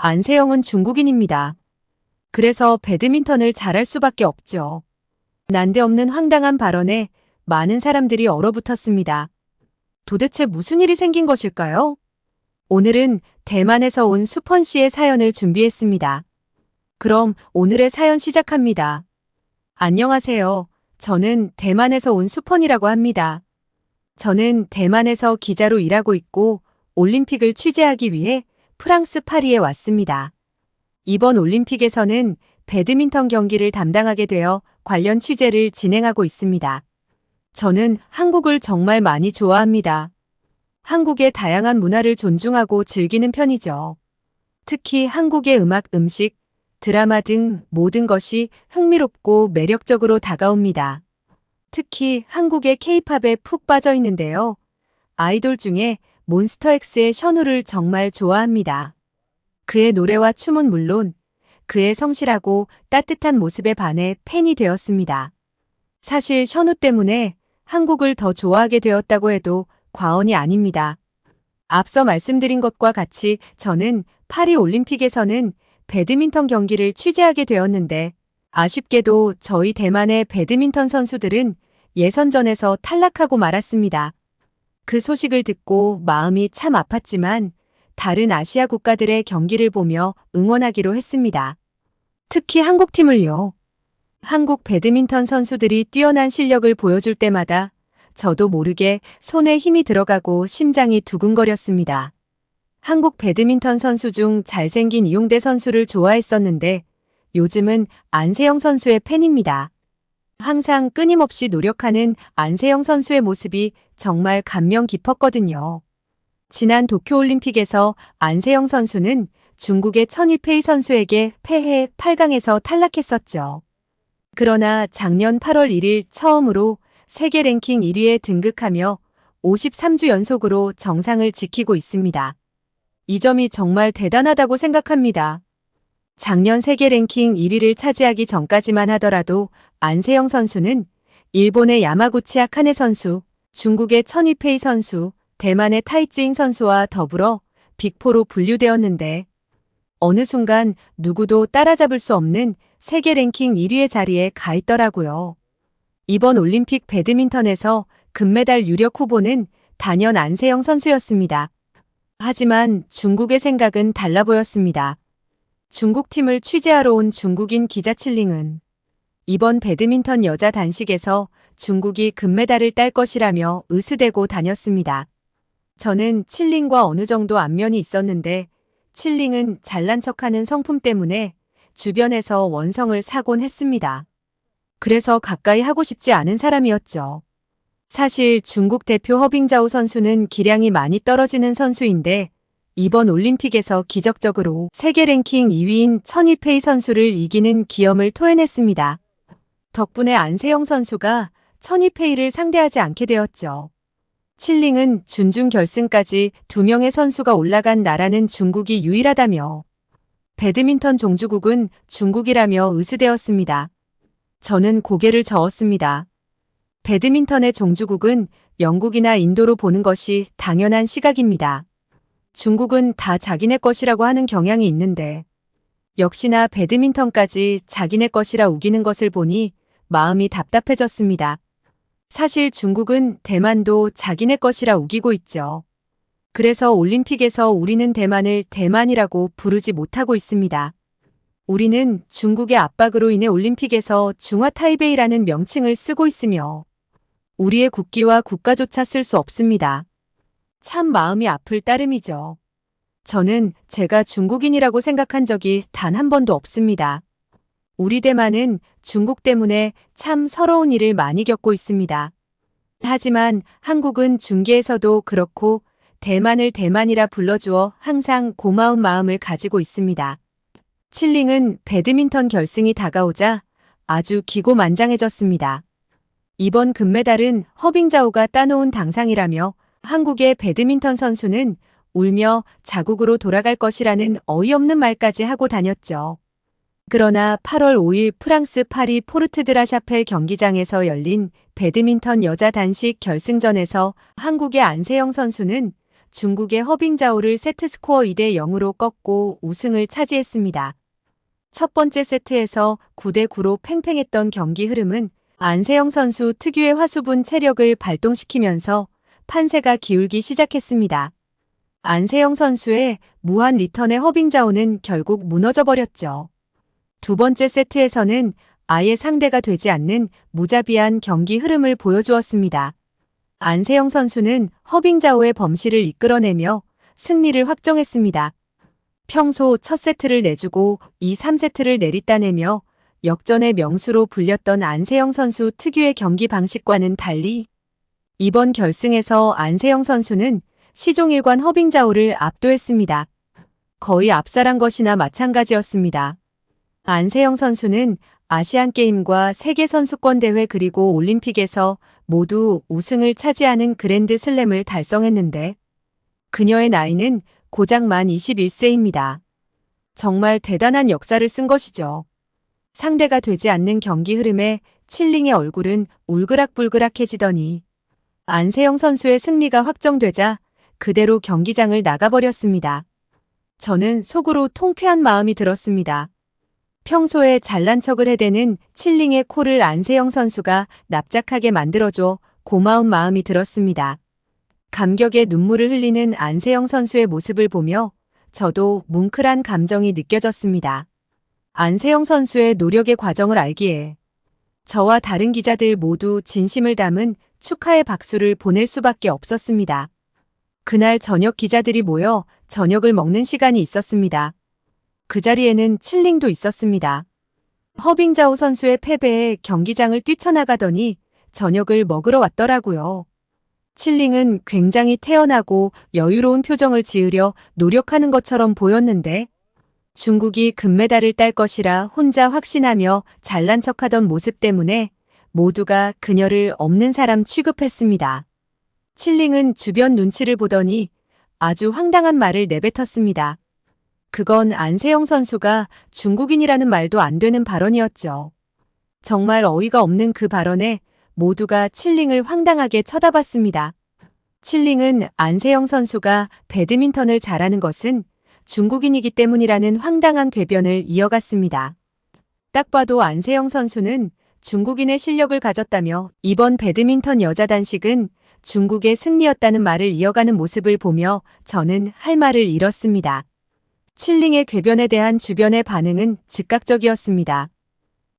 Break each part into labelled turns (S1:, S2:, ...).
S1: 안세영은 중국인입니다. 그래서 배드민턴을 잘할 수밖에 없죠. 난데없는 황당한 발언에 많은 사람들이 얼어붙었습니다. 도대체 무슨 일이 생긴 것일까요? 오늘은 대만에서 온 수펀 씨의 사연을 준비했습니다. 그럼 오늘의 사연 시작합니다. 안녕하세요. 저는 대만에서 온 수펀이라고 합니다. 저는 대만에서 기자로 일하고 있고 올림픽을 취재하기 위해 프랑스 파리에 왔습니다. 이번 올림픽에서는 배드민턴 경기를 담당하게 되어 관련 취재를 진행하고 있습니다. 저는 한국을 정말 많이 좋아합니다. 한국의 다양한 문화를 존중하고 즐기는 편이죠. 특히 한국의 음악, 음식, 드라마 등 모든 것이 흥미롭고 매력적으로 다가옵니다. 특히 한국의 K-팝에 푹 빠져 있는데요. 아이돌 중에 몬스터엑스의 션우를 정말 좋아합니다. 그의 노래와 춤은 물론 그의 성실하고 따뜻한 모습에 반해 팬이 되었습니다. 사실 션우 때문에 한국을 더 좋아하게 되었다고 해도 과언이 아닙니다. 앞서 말씀드린 것과 같이 저는 파리 올림픽에서는 배드민턴 경기를 취재하게 되었는데 아쉽게도 저희 대만의 배드민턴 선수들은 예선전에서 탈락하고 말았습니다. 그 소식을 듣고 마음이 참 아팠지만 다른 아시아 국가들의 경기를 보며 응원하기로 했습니다. 특히 한국팀을요. 한국 배드민턴 선수들이 뛰어난 실력을 보여줄 때마다 저도 모르게 손에 힘이 들어가고 심장이 두근거렸습니다. 한국 배드민턴 선수 중 잘생긴 이용대 선수를 좋아했었는데 요즘은 안세영 선수의 팬입니다. 항상 끊임없이 노력하는 안세영 선수의 모습이 정말 감명 깊었거든요. 지난 도쿄올림픽에서 안세영 선수는 중국의 천위페이 선수에게 패해 8강에서 탈락했었죠. 그러나 작년 8월 1일 처음으로 세계 랭킹 1위에 등극하며 53주 연속으로 정상을 지키고 있습니다. 이 점이 정말 대단하다고 생각합니다. 작년 세계 랭킹 1위를 차지하기 전까지만 하더라도 안세영 선수는 일본의 야마구치 아카네 선수, 중국의 천위페이 선수, 대만의 타이찌잉 선수와 더불어 빅4로 분류되었는데 어느 순간 누구도 따라잡을 수 없는 세계 랭킹 1위의 자리에 가 있더라고요. 이번 올림픽 배드민턴에서 금메달 유력 후보는 단연 안세영 선수였습니다. 하지만 중국의 생각은 달라 보였습니다. 중국팀을 취재하러 온 중국인 기자 칠링은 이번 배드민턴 여자 단식에서 중국이 금메달을 딸 것이라며 으스대고 다녔습니다. 저는 칠링과 어느 정도 안면이 있었는데 칠링은 잘난 척하는 성품 때문에 주변에서 원성을 사곤 했습니다. 그래서 가까이 하고 싶지 않은 사람이었죠. 사실 중국 대표 허빙자오 선수는 기량이 많이 떨어지는 선수인데 이번 올림픽에서 기적적으로 세계 랭킹 2위인 천위페이 선수를 이기는 기염을 토해냈습니다. 덕분에 안세영 선수가 천위페이를 상대하지 않게 되었죠. 칠링은 준중 결승까지 2명의 선수가 올라간 나라는 중국이 유일하다며 배드민턴 종주국은 중국이라며 으스대었습니다. 저는 고개를 저었습니다. 배드민턴의 종주국은 영국이나 인도로 보는 것이 당연한 시각입니다. 중국은 다 자기네 것이라고 하는 경향이 있는데 역시나 배드민턴까지 자기네 것이라 우기는 것을 보니 마음이 답답해졌습니다. 사실 중국은 대만도 자기네 것이라 우기고 있죠. 그래서 올림픽에서 우리는 대만을 대만이라고 부르지 못하고 있습니다. 우리는 중국의 압박으로 인해 올림픽에서 중화타이베이라는 명칭을 쓰고 있으며 우리의 국기와 국가조차 쓸 수 없습니다. 참 마음이 아플 따름이죠. 저는 제가 중국인이라고 생각한 적이 단 한 번도 없습니다. 우리 대만은 중국 때문에 참 서러운 일을 많이 겪고 있습니다. 하지만 한국은 중계에서도 그렇고 대만을 대만이라 불러주어 항상 고마운 마음을 가지고 있습니다. 칠링은 배드민턴 결승이 다가오자 아주 기고만장해졌습니다. 이번 금메달은 허빙자오가 따놓은 당상이라며 한국의 배드민턴 선수는 울며 자국으로 돌아갈 것이라는 어이없는 말까지 하고 다녔죠. 그러나 8월 5일 프랑스 파리 포르트드라샤펠 경기장에서 열린 배드민턴 여자 단식 결승전에서 한국의 안세영 선수는 중국의 허빙자오를 세트스코어 2대 0으로 꺾고 우승을 차지했습니다. 첫 번째 세트에서 9대 9로 팽팽했던 경기 흐름은 안세영 선수 특유의 화수분 체력을 발동시키면서 판세가 기울기 시작했습니다. 안세영 선수의 무한 리턴의 허빙자오는 결국 무너져버렸죠. 두 번째 세트에서는 아예 상대가 되지 않는 무자비한 경기 흐름을 보여주었습니다. 안세영 선수는 허빙자오의 범실을 이끌어내며 승리를 확정했습니다. 평소 첫 세트를 내주고 2, 3세트를 내리따내며 역전의 명수로 불렸던 안세영 선수 특유의 경기 방식과는 달리 이번 결승에서 안세영 선수는 시종일관 허빙자오를 압도했습니다. 거의 압살한 것이나 마찬가지였습니다. 안세영 선수는 아시안게임과 세계선수권대회 그리고 올림픽에서 모두 우승을 차지하는 그랜드슬램을 달성했는데 그녀의 나이는 고작 만 21세입니다. 정말 대단한 역사를 쓴 것이죠. 상대가 되지 않는 경기 흐름에 칠링의 얼굴은 울그락불그락해지더니 안세영 선수의 승리가 확정되자 그대로 경기장을 나가버렸습니다. 저는 속으로 통쾌한 마음이 들었습니다. 평소에 잘난 척을 해대는 칠링의 코를 안세영 선수가 납작하게 만들어줘 고마운 마음이 들었습니다. 감격에 눈물을 흘리는 안세영 선수의 모습을 보며 저도 뭉클한 감정이 느껴졌습니다. 안세영 선수의 노력의 과정을 알기에 저와 다른 기자들 모두 진심을 담은 축하의 박수를 보낼 수밖에 없었습니다. 그날 저녁 기자들이 모여 저녁을 먹는 시간이 있었습니다. 그 자리에는 칠링도 있었습니다. 허빙자오 선수의 패배에 경기장을 뛰쳐나가더니 저녁을 먹으러 왔더라고요. 칠링은 굉장히 태연하고 여유로운 표정을 지으려 노력하는 것처럼 보였는데 중국이 금메달을 딸 것이라 혼자 확신하며 잘난 척하던 모습 때문에 모두가 그녀를 없는 사람 취급했습니다. 칠링은 주변 눈치를 보더니 아주 황당한 말을 내뱉었습니다. 그건 안세영 선수가 중국인이라는 말도 안 되는 발언이었죠. 정말 어이가 없는 그 발언에 모두가 칠링을 황당하게 쳐다봤습니다. 칠링은 안세영 선수가 배드민턴을 잘하는 것은 중국인이기 때문이라는 황당한 궤변을 이어갔습니다. 딱 봐도 안세영 선수는 중국인의 실력을 가졌다며 이번 배드민턴 여자 단식은 중국의 승리였다는 말을 이어가는 모습을 보며 저는 할 말을 잃었습니다. 칠링의 궤변에 대한 주변의 반응은 즉각적이었습니다.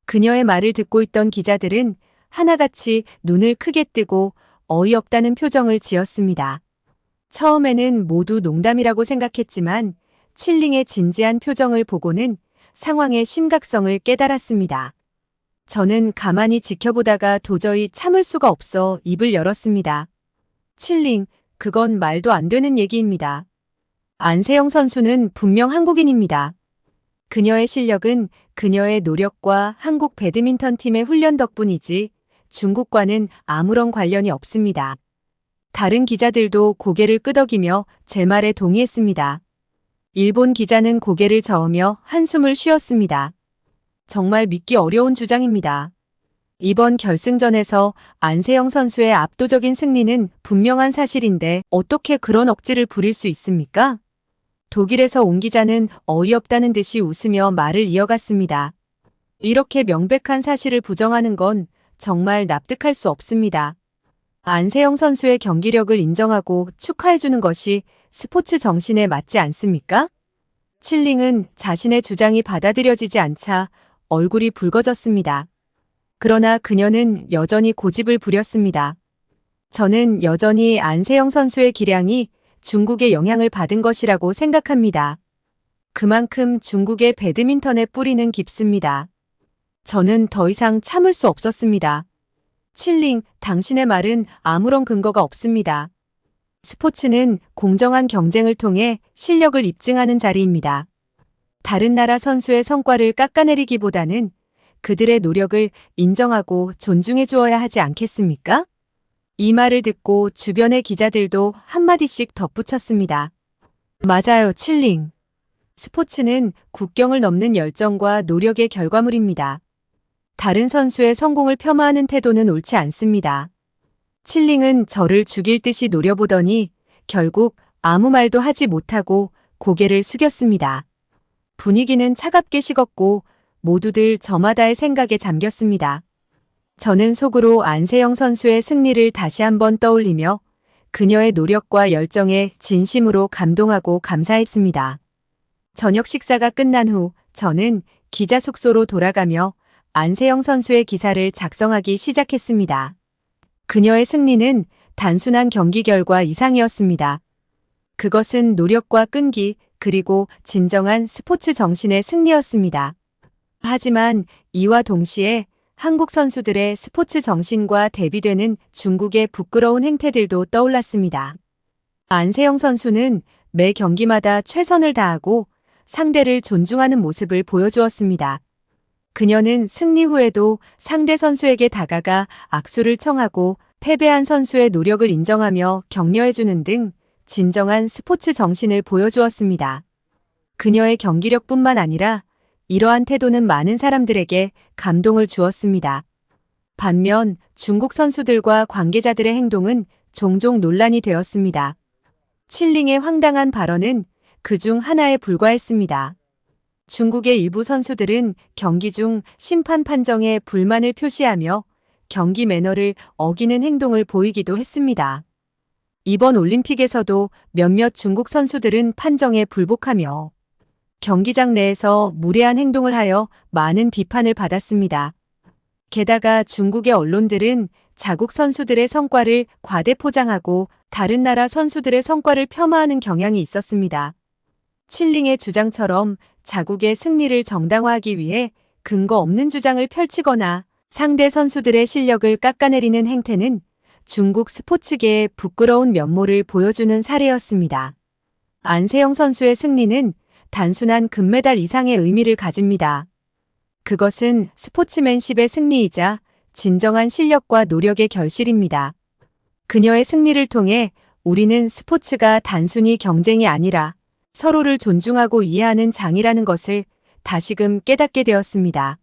S1: 그녀의 말을 듣고 있던 기자들은 하나같이 눈을 크게 뜨고 어이없다는 표정을 지었습니다. 처음에는 모두 농담이라고 생각했지만 칠링의 진지한 표정을 보고는 상황의 심각성을 깨달았습니다. 저는 가만히 지켜보다가 도저히 참을 수가 없어 입을 열었습니다. 칠링, 그건 말도 안 되는 얘기입니다. 안세영 선수는 분명 한국인입니다. 그녀의 실력은 그녀의 노력과 한국 배드민턴 팀의 훈련 덕분이지 중국과는 아무런 관련이 없습니다. 다른 기자들도 고개를 끄덕이며 제 말에 동의했습니다. 일본 기자는 고개를 저으며 한숨을 쉬었습니다. 정말 믿기 어려운 주장입니다. 이번 결승전에서 안세영 선수의 압도적인 승리는 분명한 사실인데 어떻게 그런 억지를 부릴 수 있습니까? 독일에서 온 기자는 어이없다는 듯이 웃으며 말을 이어갔습니다. 이렇게 명백한 사실을 부정하는 건 정말 납득할 수 없습니다. 안세영 선수의 경기력을 인정하고 축하해주는 것이 스포츠 정신에 맞지 않습니까? 칠링은 자신의 주장이 받아들여지지 않자 얼굴이 붉어졌습니다. 그러나 그녀는 여전히 고집을 부렸습니다. 저는 여전히 안세영 선수의 기량이 중국의 영향을 받은 것이라고 생각합니다. 그만큼 중국의 배드민턴의 뿌리는 깊습니다. 저는 더 이상 참을 수 없었습니다. 칠링, 당신의 말은 아무런 근거가 없습니다. 스포츠는 공정한 경쟁을 통해 실력을 입증하는 자리입니다. 다른 나라 선수의 성과를 깎아내리기보다는 그들의 노력을 인정하고 존중해 주어야 하지 않겠습니까? 이 말을 듣고 주변의 기자들도 한마디씩 덧붙였습니다. 맞아요, 칠링. 스포츠는 국경을 넘는 열정과 노력의 결과물입니다. 다른 선수의 성공을 폄하하는 태도는 옳지 않습니다. 칠링은 저를 죽일 듯이 노려보더니 결국 아무 말도 하지 못하고 고개를 숙였습니다. 분위기는 차갑게 식었고 모두들 저마다의 생각에 잠겼습니다. 저는 속으로 안세영 선수의 승리를 다시 한번 떠올리며 그녀의 노력과 열정에 진심으로 감동하고 감사했습니다. 저녁 식사가 끝난 후 저는 기자 숙소로 돌아가며 안세영 선수의 기사를 작성하기 시작했습니다. 그녀의 승리는 단순한 경기 결과 이상이었습니다. 그것은 노력과 끈기 그리고 진정한 스포츠 정신의 승리였습니다. 하지만 이와 동시에 한국 선수들의 스포츠 정신과 대비되는 중국의 부끄러운 행태들도 떠올랐습니다. 안세영 선수는 매 경기마다 최선을 다하고 상대를 존중하는 모습을 보여주었습니다. 그녀는 승리 후에도 상대 선수에게 다가가 악수를 청하고 패배한 선수의 노력을 인정하며 격려해주는 등 진정한 스포츠 정신을 보여주었습니다. 그녀의 경기력뿐만 아니라 이러한 태도는 많은 사람들에게 감동을 주었습니다. 반면 중국 선수들과 관계자들의 행동은 종종 논란이 되었습니다. 칠링의 황당한 발언은 그중 하나에 불과했습니다. 중국의 일부 선수들은 경기 중 심판 판정에 불만을 표시하며 경기 매너를 어기는 행동을 보이기도 했습니다. 이번 올림픽에서도 몇몇 중국 선수들은 판정에 불복하며 경기장 내에서 무례한 행동을 하여 많은 비판을 받았습니다. 게다가 중국의 언론들은 자국 선수들의 성과를 과대 포장하고 다른 나라 선수들의 성과를 폄하하는 경향이 있었습니다. 칠링의 주장처럼 자국의 승리를 정당화하기 위해 근거 없는 주장을 펼치거나 상대 선수들의 실력을 깎아내리는 행태는 중국 스포츠계의 부끄러운 면모를 보여주는 사례였습니다. 안세영 선수의 승리는 단순한 금메달 이상의 의미를 가집니다. 그것은 스포츠맨십의 승리이자 진정한 실력과 노력의 결실입니다. 그녀의 승리를 통해 우리는 스포츠가 단순히 경쟁이 아니라 서로를 존중하고 이해하는 장이라는 것을 다시금 깨닫게 되었습니다.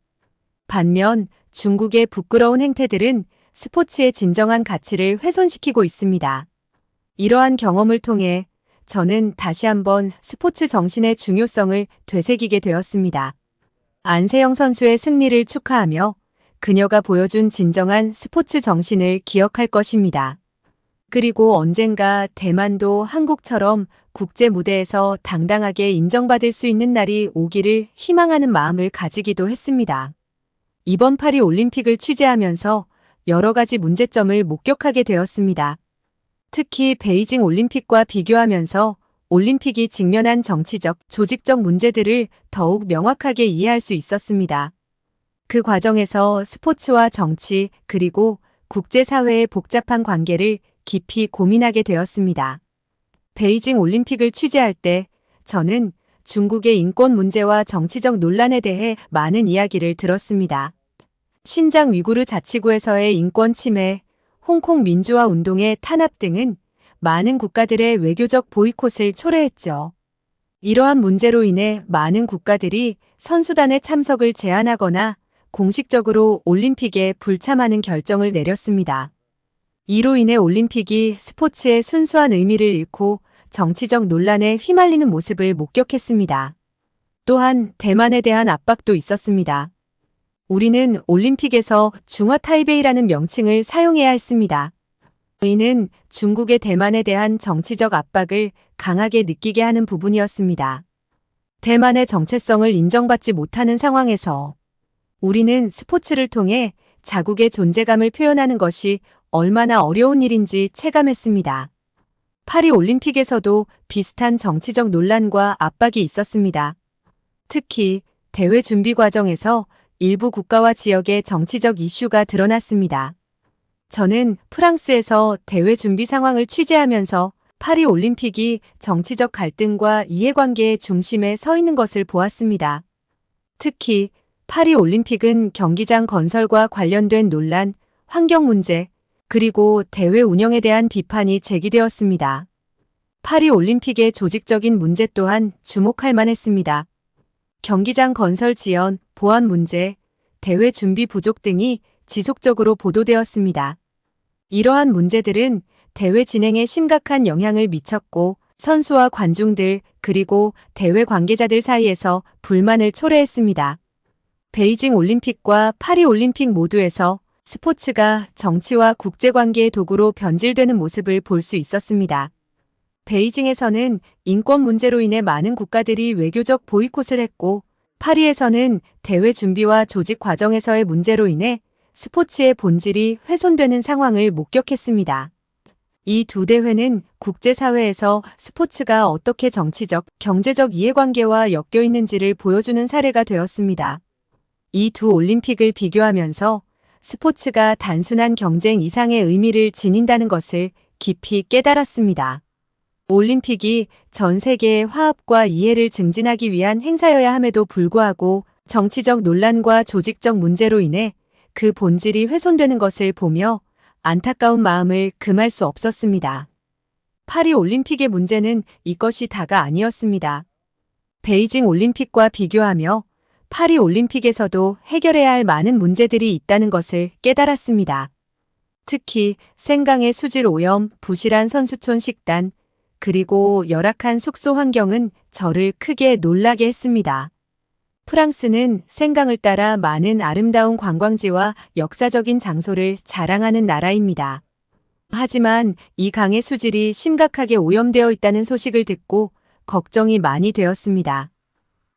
S1: 반면 중국의 부끄러운 행태들은 스포츠의 진정한 가치를 훼손시키고 있습니다. 이러한 경험을 통해 저는 다시 한번 스포츠 정신의 중요성을 되새기게 되었습니다. 안세영 선수의 승리를 축하하며 그녀가 보여준 진정한 스포츠 정신을 기억할 것입니다. 그리고 언젠가 대만도 한국처럼 국제 무대에서 당당하게 인정받을 수 있는 날이 오기를 희망하는 마음을 가지기도 했습니다. 이번 파리 올림픽을 취재하면서 여러 가지 문제점을 목격하게 되었습니다. 특히 베이징 올림픽과 비교하면서 올림픽이 직면한 정치적, 조직적 문제들을 더욱 명확하게 이해할 수 있었습니다. 그 과정에서 스포츠와 정치, 그리고 국제사회의 복잡한 관계를 깊이 고민하게 되었습니다. 베이징 올림픽을 취재할 때 저는 중국의 인권 문제와 정치적 논란에 대해 많은 이야기를 들었습니다. 신장 위구르 자치구에서의 인권 침해, 홍콩 민주화 운동의 탄압 등은 많은 국가들의 외교적 보이콧을 초래했죠. 이러한 문제로 인해 많은 국가들이 선수단의 참석을 제한하거나 공식적으로 올림픽에 불참하는 결정을 내렸습니다. 이로 인해 올림픽이 스포츠의 순수한 의미를 잃고 정치적 논란에 휘말리는 모습을 목격했습니다. 또한 대만에 대한 압박도 있었습니다. 우리는 올림픽에서 중화 타이베이라는 명칭을 사용해야 했습니다. 이는 중국의 대만에 대한 정치적 압박을 강하게 느끼게 하는 부분이었습니다. 대만의 정체성을 인정받지 못하는 상황에서 우리는 스포츠를 통해 자국의 존재감을 표현하는 것이 얼마나 어려운 일인지 체감했습니다. 파리 올림픽에서도 비슷한 정치적 논란과 압박이 있었습니다. 특히 대회 준비 과정에서 일부 국가와 지역의 정치적 이슈가 드러났습니다. 저는 프랑스에서 대회 준비 상황을 취재하면서 파리 올림픽이 정치적 갈등과 이해관계의 중심에 서 있는 것을 보았습니다. 특히 파리 올림픽은 경기장 건설과 관련된 논란, 환경 문제, 그리고 대회 운영에 대한 비판이 제기되었습니다. 파리 올림픽의 조직적인 문제 또한 주목할 만했습니다. 경기장 건설 지연, 보안 문제, 대회 준비 부족 등이 지속적으로 보도되었습니다. 이러한 문제들은 대회 진행에 심각한 영향을 미쳤고 선수와 관중들 그리고 대회 관계자들 사이에서 불만을 초래했습니다. 베이징 올림픽과 파리 올림픽 모두에서 스포츠가 정치와 국제관계의 도구로 변질되는 모습을 볼 수 있었습니다. 베이징에서는 인권 문제로 인해 많은 국가들이 외교적 보이콧을 했고, 파리에서는 대회 준비와 조직 과정에서의 문제로 인해 스포츠의 본질이 훼손되는 상황을 목격했습니다. 이 두 대회는 국제사회에서 스포츠가 어떻게 정치적, 경제적 이해관계와 엮여 있는지를 보여주는 사례가 되었습니다. 이 두 올림픽을 비교하면서 스포츠가 단순한 경쟁 이상의 의미를 지닌다는 것을 깊이 깨달았습니다. 올림픽이 전 세계의 화합과 이해를 증진하기 위한 행사여야 함에도 불구하고 정치적 논란과 조직적 문제로 인해 그 본질이 훼손되는 것을 보며 안타까운 마음을 금할 수 없었습니다. 파리 올림픽의 문제는 이것이 다가 아니었습니다. 베이징 올림픽과 비교하며 파리 올림픽에서도 해결해야 할 많은 문제들이 있다는 것을 깨달았습니다. 특히 생강의 수질 오염, 부실한 선수촌 식단, 그리고 열악한 숙소 환경은 저를 크게 놀라게 했습니다. 프랑스는 생강을 따라 많은 아름다운 관광지와 역사적인 장소를 자랑하는 나라입니다. 하지만 이 강의 수질이 심각하게 오염되어 있다는 소식을 듣고 걱정이 많이 되었습니다.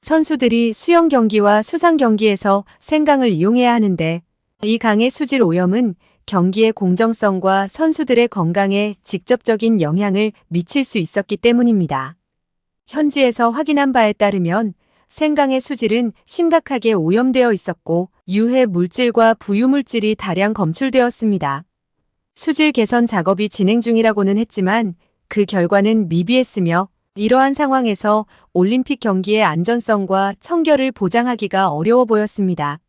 S1: 선수들이 수영 경기와 수상 경기에서 생강을 이용해야 하는데 이 강의 수질 오염은 경기의 공정성과 선수들의 건강에 직접적인 영향을 미칠 수 있었기 때문입니다. 현지에서 확인한 바에 따르면 생강의 수질은 심각하게 오염되어 있었고 유해 물질과 부유물질이 다량 검출되었습니다. 수질 개선 작업이 진행 중이라고는 했지만 그 결과는 미비했으며 이러한 상황에서 올림픽 경기의 안전성과 청결을 보장하기가 어려워 보였습니다.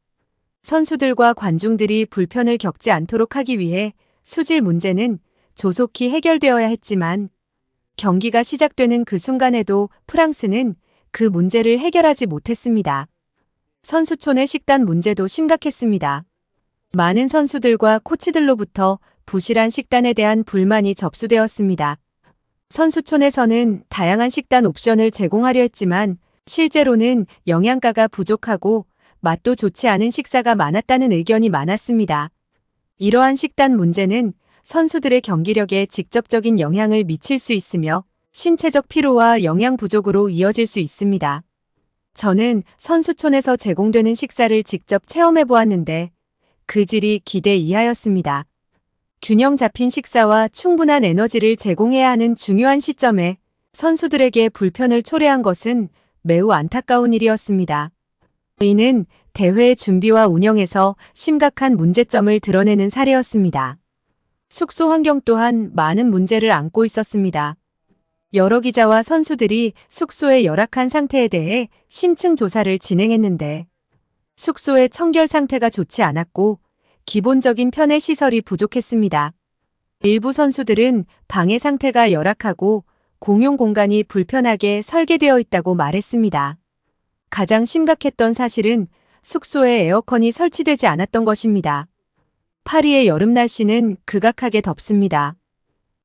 S1: 선수들과 관중들이 불편을 겪지 않도록 하기 위해 수질 문제는 조속히 해결되어야 했지만 경기가 시작되는 그 순간에도 프랑스는 그 문제를 해결하지 못했습니다. 선수촌의 식단 문제도 심각했습니다. 많은 선수들과 코치들로부터 부실한 식단에 대한 불만이 접수되었습니다. 선수촌에서는 다양한 식단 옵션을 제공하려 했지만 실제로는 영양가가 부족하고 맛도 좋지 않은 식사가 많았다는 의견이 많았습니다. 이러한 식단 문제는 선수들의 경기력에 직접적인 영향을 미칠 수 있으며 신체적 피로와 영양 부족으로 이어질 수 있습니다. 저는 선수촌에서 제공되는 식사를 직접 체험해 보았는데 그 질이 기대 이하였습니다. 균형 잡힌 식사와 충분한 에너지를 제공해야 하는 중요한 시점에 선수들에게 불편을 초래한 것은 매우 안타까운 일이었습니다. 이는 대회 준비와 운영에서 심각한 문제점을 드러내는 사례였습니다. 숙소 환경 또한 많은 문제를 안고 있었습니다. 여러 기자와 선수들이 숙소의 열악한 상태에 대해 심층 조사를 진행했는데 숙소의 청결 상태가 좋지 않았고 기본적인 편의 시설이 부족했습니다. 일부 선수들은 방의 상태가 열악하고 공용 공간이 불편하게 설계되어 있다고 말했습니다. 가장 심각했던 사실은 숙소에 에어컨이 설치되지 않았던 것입니다. 파리의 여름 날씨는 극악하게 덥습니다.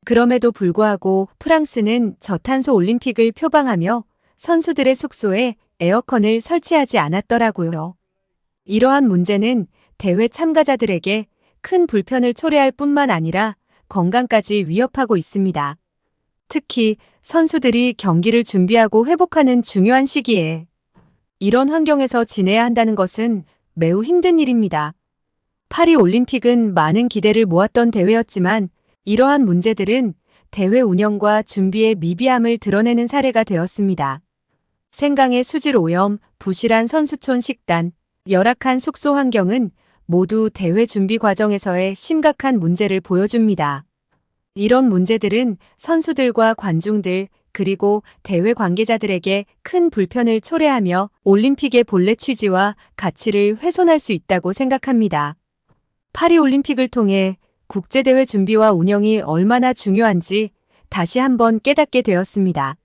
S1: 그럼에도 불구하고 프랑스는 저탄소 올림픽을 표방하며 선수들의 숙소에 에어컨을 설치하지 않았더라고요. 이러한 문제는 대회 참가자들에게 큰 불편을 초래할 뿐만 아니라 건강까지 위협하고 있습니다. 특히 선수들이 경기를 준비하고 회복하는 중요한 시기에 이런 환경에서 지내야 한다는 것은 매우 힘든 일입니다. 파리 올림픽은 많은 기대를 모았던 대회였지만 이러한 문제들은 대회 운영과 준비의 미비함을 드러내는 사례가 되었습니다. 생강의 수질 오염, 부실한 선수촌 식단, 열악한 숙소 환경은 모두 대회 준비 과정에서의 심각한 문제를 보여줍니다. 이런 문제들은 선수들과 관중들, 그리고 대회 관계자들에게 큰 불편을 초래하며 올림픽의 본래 취지와 가치를 훼손할 수 있다고 생각합니다. 파리 올림픽을 통해 국제대회 준비와 운영이 얼마나 중요한지 다시 한번 깨닫게 되었습니다.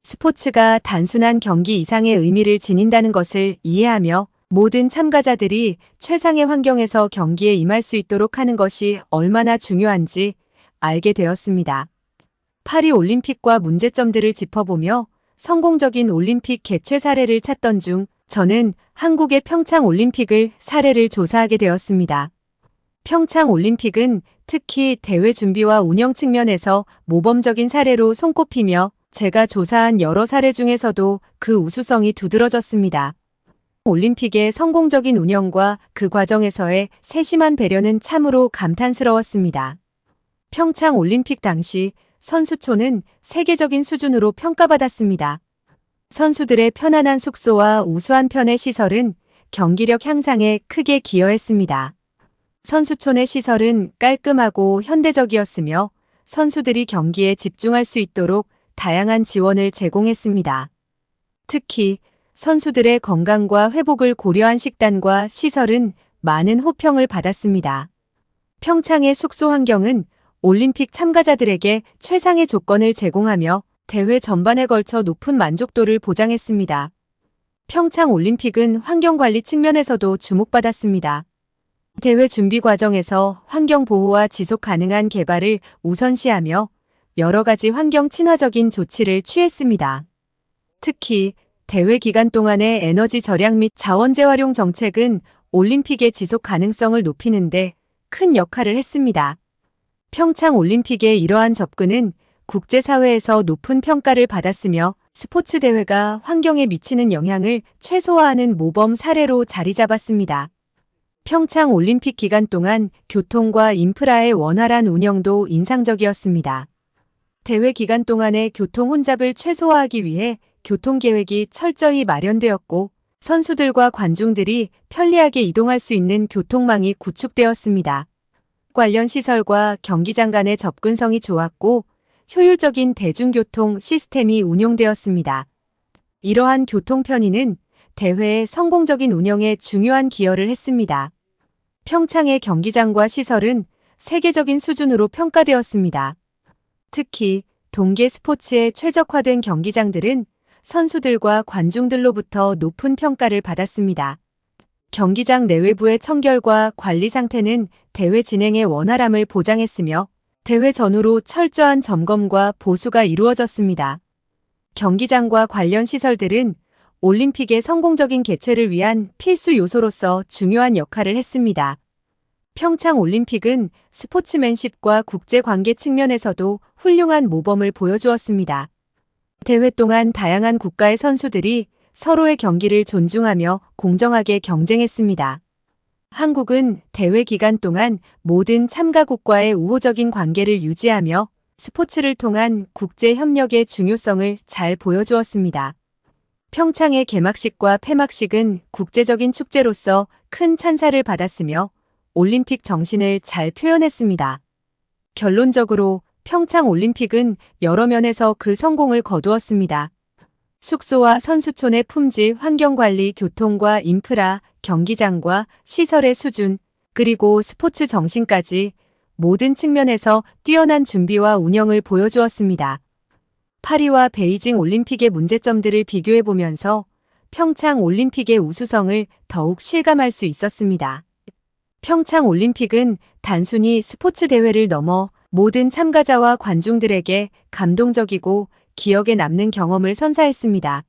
S1: 스포츠가 단순한 경기 이상의 의미를 지닌다는 것을 이해하며 모든 참가자들이 최상의 환경에서 경기에 임할 수 있도록 하는 것이 얼마나 중요한지 알게 되었습니다. 파리 올림픽과 문제점들을 짚어보며 성공적인 올림픽 개최 사례를 찾던 중 저는 한국의 평창 올림픽을 사례를 조사하게 되었습니다. 평창 올림픽은 특히 대회 준비와 운영 측면에서 모범적인 사례로 손꼽히며 제가 조사한 여러 사례 중에서도 그 우수성이 두드러졌습니다. 올림픽의 성공적인 운영과 그 과정에서의 세심한 배려는 참으로 감탄스러웠습니다. 평창 올림픽 당시 선수촌은 세계적인 수준으로 평가받았습니다. 선수들의 편안한 숙소와 우수한 편의 시설은 경기력 향상에 크게 기여했습니다. 선수촌의 시설은 깔끔하고 현대적이었으며 선수들이 경기에 집중할 수 있도록 다양한 지원을 제공했습니다. 특히 선수들의 건강과 회복을 고려한 식단과 시설은 많은 호평을 받았습니다. 평창의 숙소 환경은 올림픽 참가자들에게 최상의 조건을 제공하며 대회 전반에 걸쳐 높은 만족도를 보장했습니다. 평창 올림픽은 환경관리 측면에서도 주목받았습니다. 대회 준비 과정에서 환경 보호와 지속 가능한 개발을 우선시하며 여러 가지 환경 친화적인 조치를 취했습니다. 특히 대회 기간 동안의 에너지 절약 및 자원 재활용 정책은 올림픽의 지속 가능성을 높이는 데 큰 역할을 했습니다. 평창 올림픽의 이러한 접근은 국제사회에서 높은 평가를 받았으며 스포츠 대회가 환경에 미치는 영향을 최소화하는 모범 사례로 자리 잡았습니다. 평창 올림픽 기간 동안 교통과 인프라의 원활한 운영도 인상적이었습니다. 대회 기간 동안의 교통 혼잡을 최소화하기 위해 교통계획이 철저히 마련되었고 선수들과 관중들이 편리하게 이동할 수 있는 교통망이 구축되었습니다. 관련 시설과 경기장 간의 접근성이 좋았고 효율적인 대중교통 시스템이 운용되었습니다. 이러한 교통 편의는 대회의 성공적인 운영에 중요한 기여를 했습니다. 평창의 경기장과 시설은 세계적인 수준으로 평가되었습니다. 특히 동계 스포츠에 최적화된 경기장들은 선수들과 관중들로부터 높은 평가를 받았습니다. 경기장 내외부의 청결과 관리 상태는 대회 진행의 원활함을 보장했으며 대회 전후로 철저한 점검과 보수가 이루어졌습니다. 경기장과 관련 시설들은 올림픽의 성공적인 개최를 위한 필수 요소로서 중요한 역할을 했습니다. 평창 올림픽은 스포츠맨십과 국제관계 측면에서도 훌륭한 모범을 보여주었습니다. 대회 동안 다양한 국가의 선수들이 서로의 경기를 존중하며 공정하게 경쟁했습니다. 한국은 대회 기간 동안 모든 참가국과의 우호적인 관계를 유지하며 스포츠를 통한 국제 협력의 중요성을 잘 보여주었습니다. 평창의 개막식과 폐막식은 국제적인 축제로서 큰 찬사를 받았으며 올림픽 정신을 잘 표현했습니다. 결론적으로 평창 올림픽은 여러 면에서 그 성공을 거두었습니다. 숙소와 선수촌의 품질, 환경관리, 교통과 인프라, 경기장과 시설의 수준, 그리고 스포츠 정신까지 모든 측면에서 뛰어난 준비와 운영을 보여주었습니다. 파리와 베이징 올림픽의 문제점들을 비교해보면서 평창 올림픽의 우수성을 더욱 실감할 수 있었습니다. 평창 올림픽은 단순히 스포츠 대회를 넘어 모든 참가자와 관중들에게 감동적이고 기억에 남는 경험을 선사했습니다.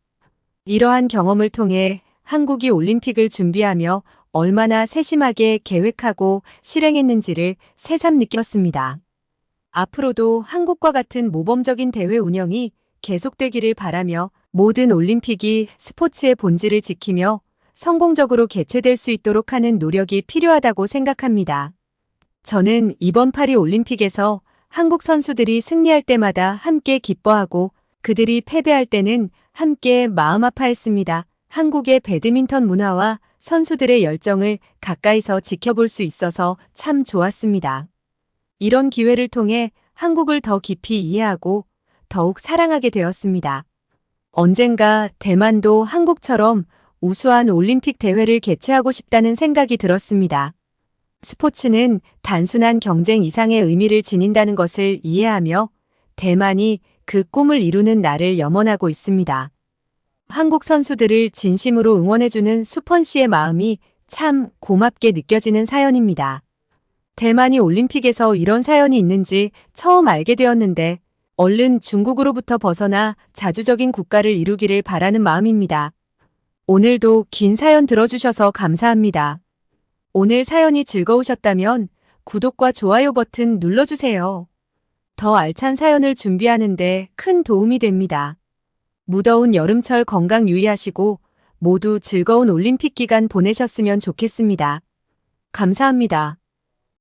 S1: 이러한 경험을 통해 한국이 올림픽을 준비하며 얼마나 세심하게 계획하고 실행했는지를 새삼 느꼈습니다. 앞으로도 한국과 같은 모범적인 대회 운영이 계속되기를 바라며 모든 올림픽이 스포츠의 본질을 지키며 성공적으로 개최될 수 있도록 하는 노력이 필요하다고 생각합니다. 저는 이번 파리 올림픽에서 한국 선수들이 승리할 때마다 함께 기뻐하고 그들이 패배할 때는 함께 마음 아파했습니다. 한국의 배드민턴 문화와 선수들의 열정을 가까이서 지켜볼 수 있어서 참 좋았습니다. 이런 기회를 통해 한국을 더 깊이 이해하고 더욱 사랑하게 되었습니다. 언젠가 대만도 한국처럼 우수한 올림픽 대회를 개최하고 싶다는 생각이 들었습니다. 스포츠는 단순한 경쟁 이상의 의미를 지닌다는 것을 이해하며 대만이 그 꿈을 이루는 날을 염원하고 있습니다. 한국 선수들을 진심으로 응원해주는 수펀 씨의 마음이 참 고맙게 느껴지는 사연입니다. 대만이 올림픽에서 이런 사연이 있는지 처음 알게 되었는데 얼른 중국으로부터 벗어나 자주적인 국가를 이루기를 바라는 마음입니다. 오늘도 긴 사연 들어주셔서 감사합니다. 오늘 사연이 즐거우셨다면 구독과 좋아요 버튼 눌러주세요. 더 알찬 사연을 준비하는데 큰 도움이 됩니다. 무더운 여름철 건강 유의하시고 모두 즐거운 올림픽 기간 보내셨으면 좋겠습니다. 감사합니다.